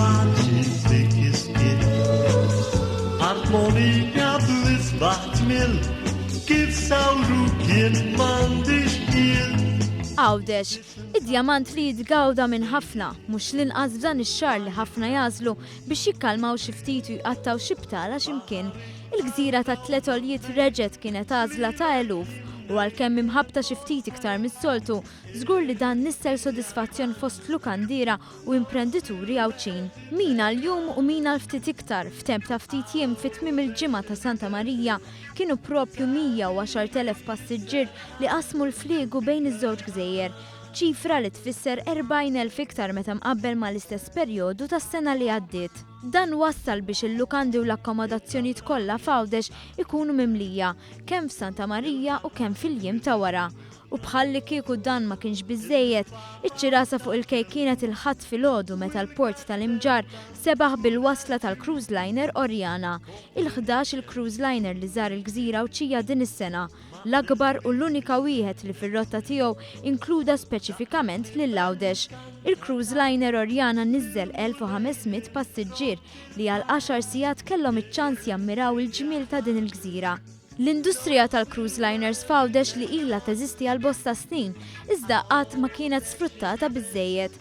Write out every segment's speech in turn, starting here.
Paċis dik iskil Armonija bl-isbaħt mil Kif sawru kien m'għandix il Għawdex, id-djamant li jitgawda minn ħafna, mux l-inqas f'dan ix-xahar li ħafna jażlu biex jikkalmaw xi ftit u jqattaw xi btala x'imkien. Il-gżira ta' tliet oljiet reġgħet kienet għażla ta' eluf u għalkemm imħabbta xi ftit iktar mis-soltu, żgur li dan nisser sodisfazzjon fost lukandira u imprendituri għawċin. Mina l-jum u mina l-ftit iktar f'temp ta' ftit jiem fit-tmiem il-ġimgħa ta' Santa Marija kienu propju 110,000 passiġġier li qasmu l-fliegu bejn iż-żewġ gżejjer. ċifra li tfisser 40,000 iktar meta mqabbel mal-istess perjodu tas-sena li għaddiet. Dan wassal biex il-lukandi u l-akkomodazzjonijiet kollha f'Għawdex ikunu mimlija, kemm f'Santa Marija u kemm fil-jiem ta' wara. U bħalli kieku dan ma kienx biżejjed, iċ-ċirasa fuq il-kej kienet il-ħadd filgħodu meta l-port tal-Imġar sebaħ bil-wasla tal-cruise liner Orjana. Il-11 il-cruise liner li żar il-gżira Awċija din is-sena, l-akbar u l-unika wieħed li fir-rotta tiegħu inkluda speċifikament lil Għawdex. Il-cruise liner Orjana niżżel 1500 passiġġier li għal 10 sigħat kellhom iċ-ċans jammiraw il-ġmiel ta' din il-gżira. L-industrija tal-cruise liners f'Għawdex li ilha teżisti għal bosta snin, iżda qatt ma kienet sfruttata biżżejjed.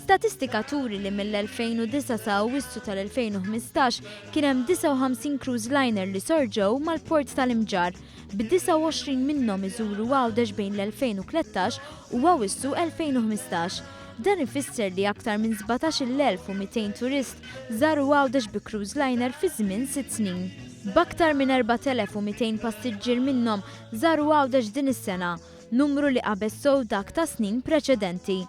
Statistika turi li mill-2009 sa Awwissu tal-2015 kien hemm 59 cruise liner li sorġew mal-port tal-Imġar, b'29 minnhom iżuru Għawdex bejn l-2013 u Awwissu 2015. Dan ifisser li aktar minn 17,200 turist żaru Għawdex bi cruise liner fi żmien 6 snin. B'aktar minn 4,200 passiġġier minnhom żaru Għawdex din is-sena, numru li qabessew dak ta' snin preċedenti.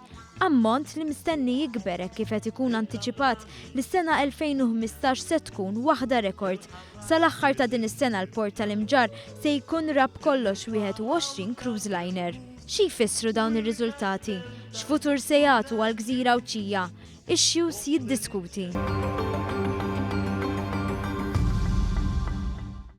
Ammont li mistenni jikber kif qed ikun antiċipat li s-sena 2015 se tkun waħda rekord. Sal-aħħar ta' din is-sena l-port tal-Imġar se jkun rab kollox 21 cruise liner. Xi jfissru dawn ir-riżultati? X'futur se jagħtu għall-Gżira Awċija? Ix-xjus jiddiskuti.